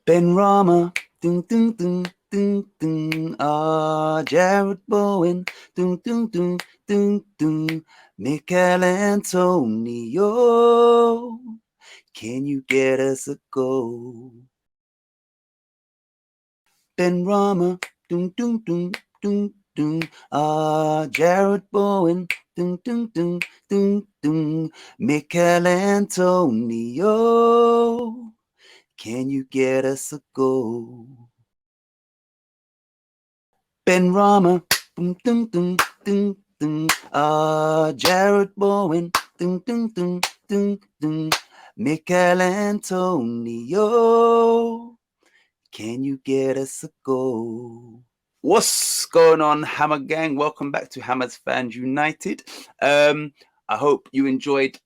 Ben Rama, ding ding ding ding ding. Ah, Jared Bowen, ding ding ding ding ding. Michael Antonio, can you get us a goal? Ben Rama, ding ding ding ding ding. Ah, Jared Bowen, ding ding ding ding ding. Michael Antonio, can you get us a goal? Ben Rama, boom, ding, ding, ding, ding. Ah, Jared Bowen, ding, ding, ding, ding, ding. Michael Antonio, can you get us a goal? What's going on, Hammer Gang? Welcome back to Hammers Fans United. I hope you enjoyed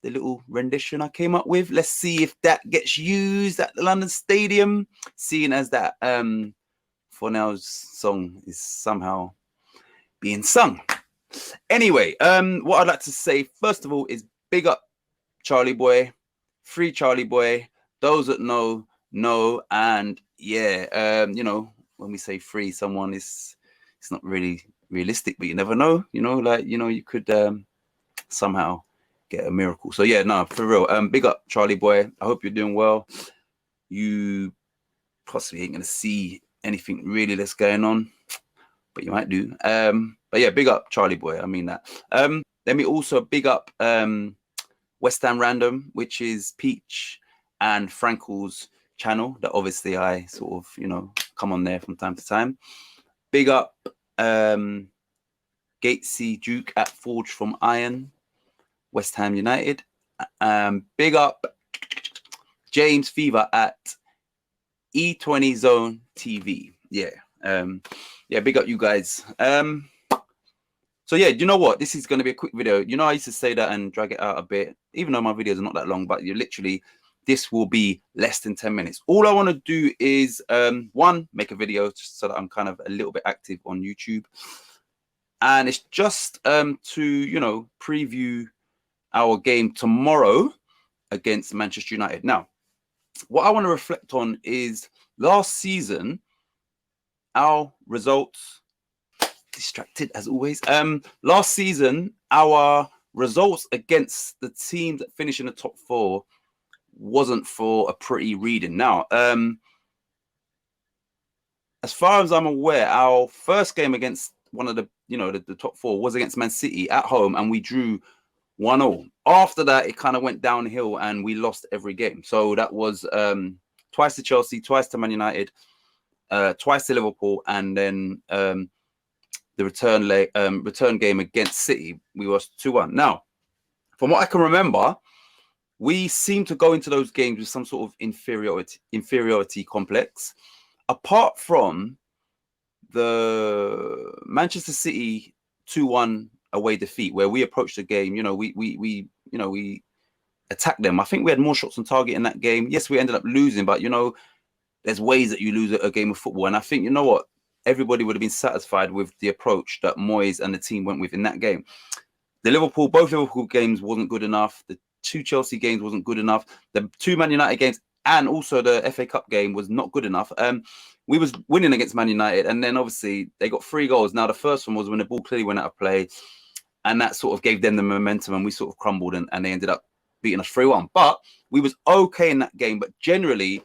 the little rendition I came up with. Let's see if that gets used at the London Stadium, seeing as that Fornell's song is somehow being sung. Anyway, what I'd like to say first of all is big up Charlie Boy, free Charlie Boy. Those that know, and yeah, you know, when we say free someone, it's not really realistic, but you never know. You know, like you could somehow get a miracle. So yeah, no, for real. Big up Charlie Boy. I hope you're doing well. You possibly ain't gonna see anything really that's going on, but you might do. But yeah, big up Charlie Boy. I mean that. Let me also big up West Ham Random, which is Peach and Frankel's channel that obviously I sort of, come on there from time to time. Big up Gatesy Duke at Forge from Iron, West Ham United. Big up James Fever at E20 Zone TV. Yeah. Yeah, big up you guys. So yeah, you know what? This is going to be a quick video. I used to say that and drag it out a bit, even though my videos are not that long, but this will be less than 10 minutes. All I want to do is, one, make a video so that I'm kind of a little bit active on YouTube. And it's just to, preview our game tomorrow against Manchester United. Now, what I want to reflect on is last season, our results, distracted as always. Last season, our results against the team that finished in the top four wasn't for a pretty reading. Now, as far as I'm aware, our first game against one of the, the top four was against Man City at home, and we drew 1-1. After that, it kind of went downhill and we lost every game. So that was twice to Chelsea, twice to Man United, twice to Liverpool, and then the return game against City, we lost 2-1. Now, from what I can remember, we seem to go into those games with some sort of inferiority complex. Apart from the Manchester City 2-1 away defeat, where we approached the game, we attacked them. I think we had more shots on target in that game. Yes, we ended up losing, but there's ways that you lose a game of football, and I think everybody would have been satisfied with the approach that Moyes and the team went with in that game. Both Liverpool games wasn't good enough. The 2 Chelsea games wasn't good enough. The 2 Man United games and also the FA Cup game was not good enough. We was winning against Man United, and then obviously they got 3 goals. Now the first one was when the ball clearly went out of play, and that sort of gave them the momentum, and we sort of crumbled, and they ended up beating us 3-1. But we was okay in that game. But generally,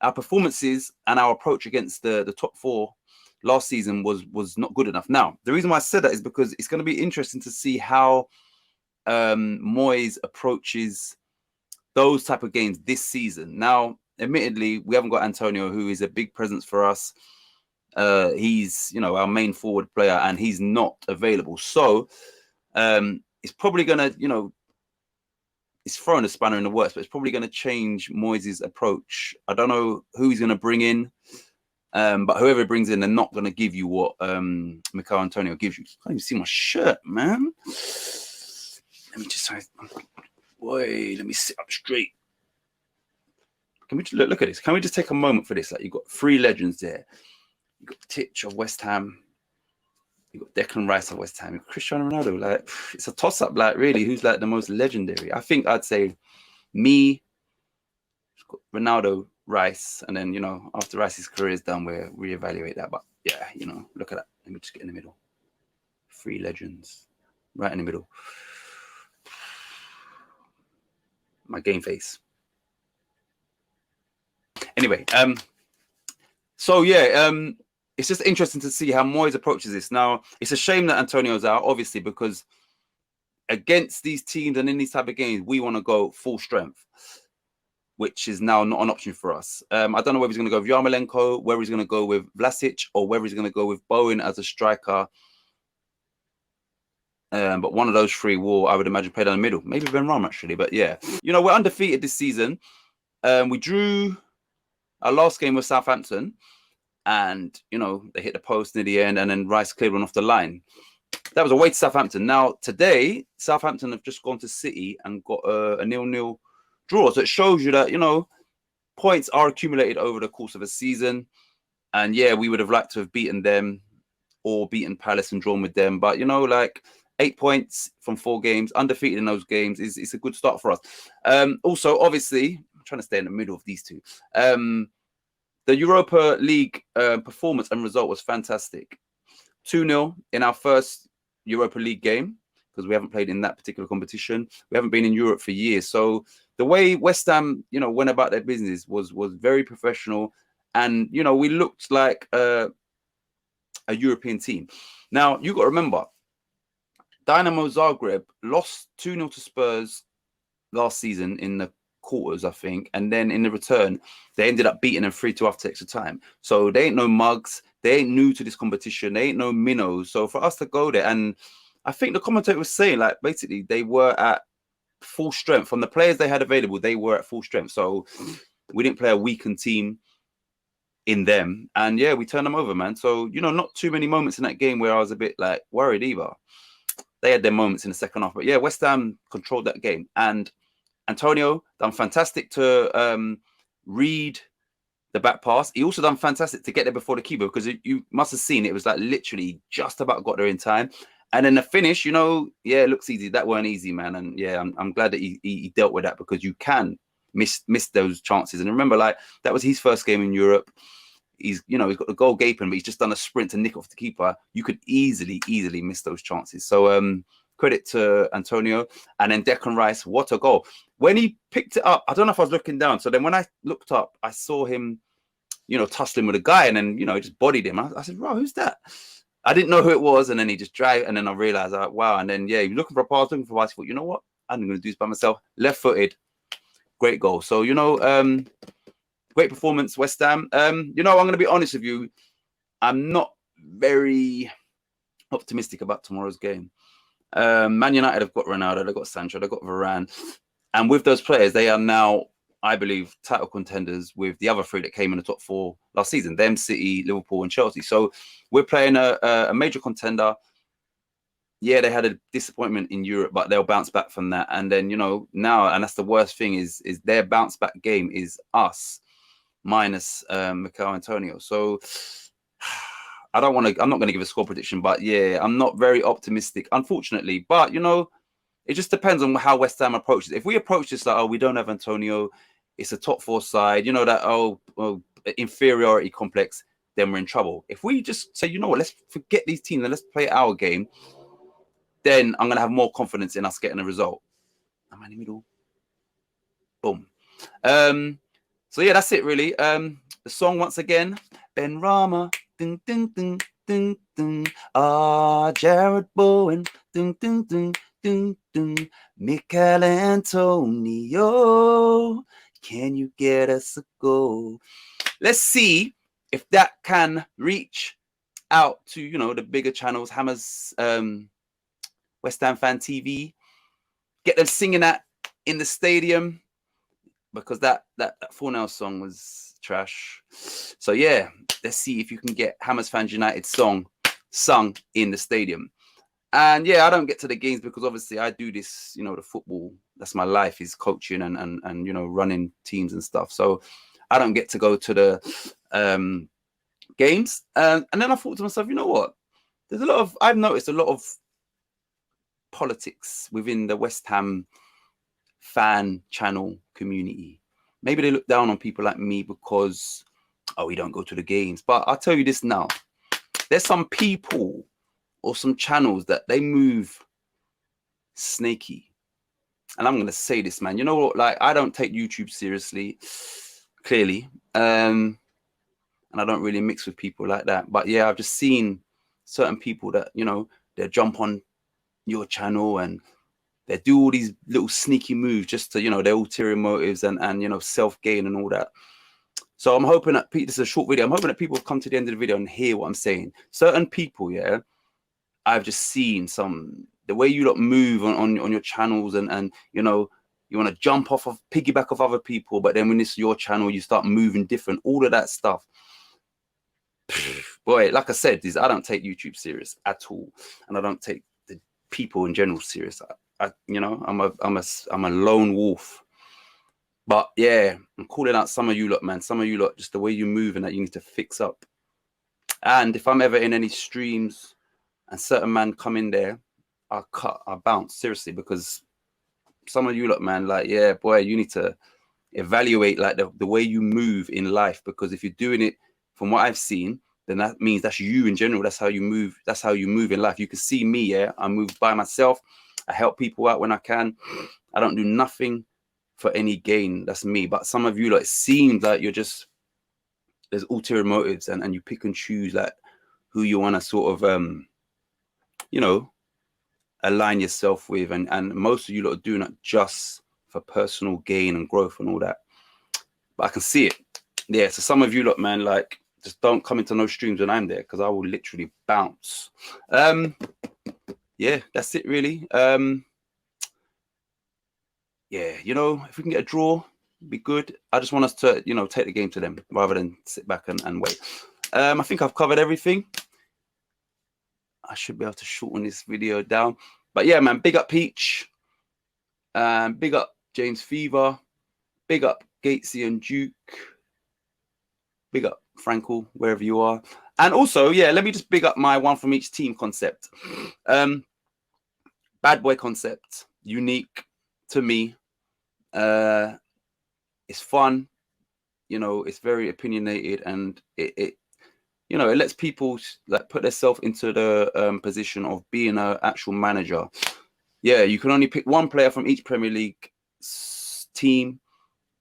our performances and our approach against the top 4 last season was not good enough. Now, the reason why I said that is because it's going to be interesting to see how Moyes approaches those type of games this season. Now, admittedly, we haven't got Antonio, who is a big presence for us. He's, our main forward player, and he's not available. So it's probably going to, it's throwing a spanner in the works, but it's probably going to change Moyes' approach. I don't know who he's going to bring in. But whoever brings in, they're not going to give you what Mikel Antonio gives you. I can't even see my shirt, man. Let me just let me sit up straight. Can we just look at this? Can we just take a moment for this? Like, you've got 3 legends there. You've got Titch of West Ham. You've got Declan Rice of West Ham. Cristiano Ronaldo. Like, it's a toss-up, like, really, who's like the most legendary? I think I'd say me, Ronaldo, Rice, and then, you know, after Rice's career is done, we'll reevaluate that. But yeah, you know, look at that. Let me just get in the middle. 3 legends, right in the middle. My game face. Anyway, so yeah, it's just interesting to see how Moyes approaches this. Now, it's a shame that Antonio's out, obviously, because against these teams and in these type of games, we want to go full strength, which is now not an option for us. I don't know whether he's going to go with Yarmolenko, whether he's going to go with Vlasic, or whether he's going to go with Bowen as a striker. But one of those 3 will, I would imagine, play down the middle. Maybe Ben Ram, actually. But yeah, you know, we're undefeated this season. We drew our last game with Southampton, and, you know, they hit the post near the end, and then Rice cleared one off the line. That was away to Southampton. Now, today, Southampton have just gone to City and got a 0-0 draw. So it shows you that, you know, points are accumulated over the course of a season. And yeah, we would have liked to have beaten them or beaten Palace and drawn with them. But, you know, like 8 points from 4 games, undefeated in those games is a good start for us. Also, obviously, I'm trying to stay in the middle of these two. The Europa League performance and result was fantastic. 2-0 in our first Europa League game, because we haven't played in that particular competition. We haven't been in Europe for years. So the way West Ham, you know, went about their business was very professional. And, you know, we looked like a European team. Now, you got to remember, Dynamo Zagreb lost 2-0 to Spurs last season in the quarters, I think. And then in the return, they ended up beating them 3-2 after extra time. So they ain't no mugs. They ain't new to this competition. They ain't no minnows. So for us to go there, and I think the commentator was saying, like, basically they were at full strength. From the players they had available, they were at full strength. So we didn't play a weakened team in them. And yeah, we turned them over, man. So, you know, not too many moments in that game where I was a bit like worried either. They had their moments in the second half. But yeah, West Ham controlled that game. And Antonio done fantastic to read the back pass. He also done fantastic to get there before the keeper, because you must have seen it was like literally just about got there in time. And then the finish, you know, yeah, it looks easy. That weren't easy, man. And yeah, I'm glad that he dealt with that, because you can miss those chances. And remember, like, that was his first game in Europe. He's, you know, he's got the goal gaping, but he's just done a sprint to nick off the keeper. You could easily miss those chances. So credit to Antonio. And then Declan Rice, what a goal. When he picked it up, I don't know if I was looking down. So then when I looked up, I saw him, you know, tussling with a guy, and then, you know, he just bodied him. I said, bro, who's that? I didn't know who it was. And then he just dragged, and then I realized, like, wow. And then, yeah, you're looking for a pass, looking for a pass. I thought, you know what? I'm going to do this by myself. Left footed. Great goal. So, you know, great performance, West Ham. You know, I'm going to be honest with you. I'm not very optimistic about tomorrow's game. Man United have got Ronaldo, they've got Sancho, they've got Varane. And with those players, they are now, I believe, title contenders with the other 3 that came in the top 4 last season, them, City, Liverpool and Chelsea. So we're playing a major contender. Yeah, they had a disappointment in Europe, but they'll bounce back from that. And then, you know, now, and that's the worst thing, is their bounce back game is us minus Mikel Antonio. So I'm not going to give a score prediction, but yeah, I'm not very optimistic, unfortunately. But, you know, it just depends on how West Ham approaches it. If we approach this like, oh, we don't have Antonio, it's a top 4 side, you know, that, oh, inferiority complex, then we're in trouble. If we just say, you know what, let's forget these teams and let's play our game, then I'm going to have more confidence in us getting a result. Am I in the middle? Boom. So yeah, that's it really. The song once again, Ben Rama, ding ding ding ding ding. Jared Bowen, ding ding ding ding ding. Mikel Antonio, can you get us a goal? Let's see if that can reach out to, you know, the bigger channels, Hammers, West Ham Fan TV. Get them singing that in the stadium, because that 4-0 song was trash. So yeah, let's see if you can get Hammers Fans United song sung in the stadium. And yeah, I don't get to the games because obviously I do this, you know, the football, that's my life, is coaching and you know, running teams and stuff. So I don't get to go to the games. And then I thought to myself, you know what? I've noticed a lot of politics within the West Ham fan channel community. maybe they look down on people like me because, oh, we don't go to the games. But I'll tell you this now. There's some people or some channels that they move snaky. And I'm going to say this, man. You know what? Like, I don't take YouTube seriously, clearly. And I don't really mix with people like that. But yeah, I've just seen certain people that, you know, they jump on your channel and they do all these little sneaky moves just to, you know, their ulterior motives and you know, self-gain and all that. So I'm hoping that this is a short video. I'm hoping that people come to the end of the video and hear what I'm saying. Certain people, yeah, I've just seen the way you lot move on your channels and you know, you want to jump off of piggyback of other people, but then when it's your channel, you start moving different, all of that stuff. Boy, like I said, I don't take YouTube serious at all, and I don't take the people in general serious. You know, I'm a lone wolf. But yeah, I'm calling out some of you lot, man. Some of you lot, just the way you move and that you need to fix up. And if I'm ever in any streams and certain man come in there, I'll bounce, seriously, because some of you lot, man, like, yeah, boy, you need to evaluate like the way you move in life, because if you're doing it from what I've seen, then that means that's you in general. That's how you move. That's how you move in life. You can see me, yeah. I move by myself. I help people out when I can. I don't do nothing for any gain. That's me. But some of you, like, it seems like you're just, there's ulterior motives and you pick and choose like who you want to sort of you know, align yourself with, and most of you lot are doing it just for personal gain and growth and all that. But I can see it. Yeah, so some of you lot, man, like, just don't come into no streams when I'm there, because I will literally bounce. Yeah, that's it really. Yeah, you know, if we can get a draw, it'd be good. I just want us to, you know, take the game to them rather than sit back and wait. I think I've covered everything. I should be able to shorten this video down. But yeah, man, big up Peach. Big up James Fever. Big up Gatesy and Duke. Big up Frankel, wherever you are. And also, yeah, let me just big up my one from each team concept. Bad boy concept, unique to me. It's fun, you know, it's very opinionated, and it you know, it lets people like put themselves into the position of being an actual manager. Yeah, you can only pick one player from each Premier League team,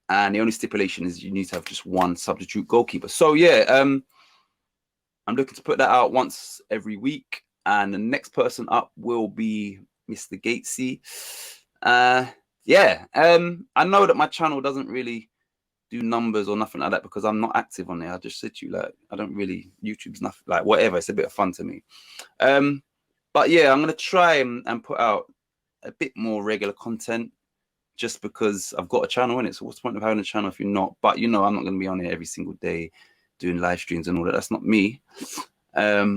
and the only stipulation is you need to have just one substitute goalkeeper. So yeah, I'm looking to put that out once every week, and the next person up will be Mr. Gatesy. Yeah, I know that my channel doesn't really do numbers or nothing like that because I'm not active on there. I just said to you, like, I don't really, YouTube's nothing, like, whatever, it's a bit of fun to me. But yeah, I'm gonna try and put out a bit more regular content, just because I've got a channel in it. So what's the point of having a channel if you're not? But you know, I'm not gonna be on here every single day doing live streams and all that. That's not me. But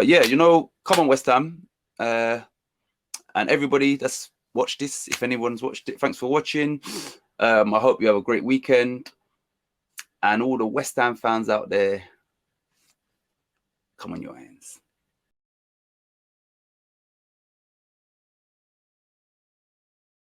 yeah, you know, come on, West Ham, and everybody that's watched this, if anyone's watched it, thanks for watching. I hope you have a great weekend, and all the West Ham fans out there, come on your hands.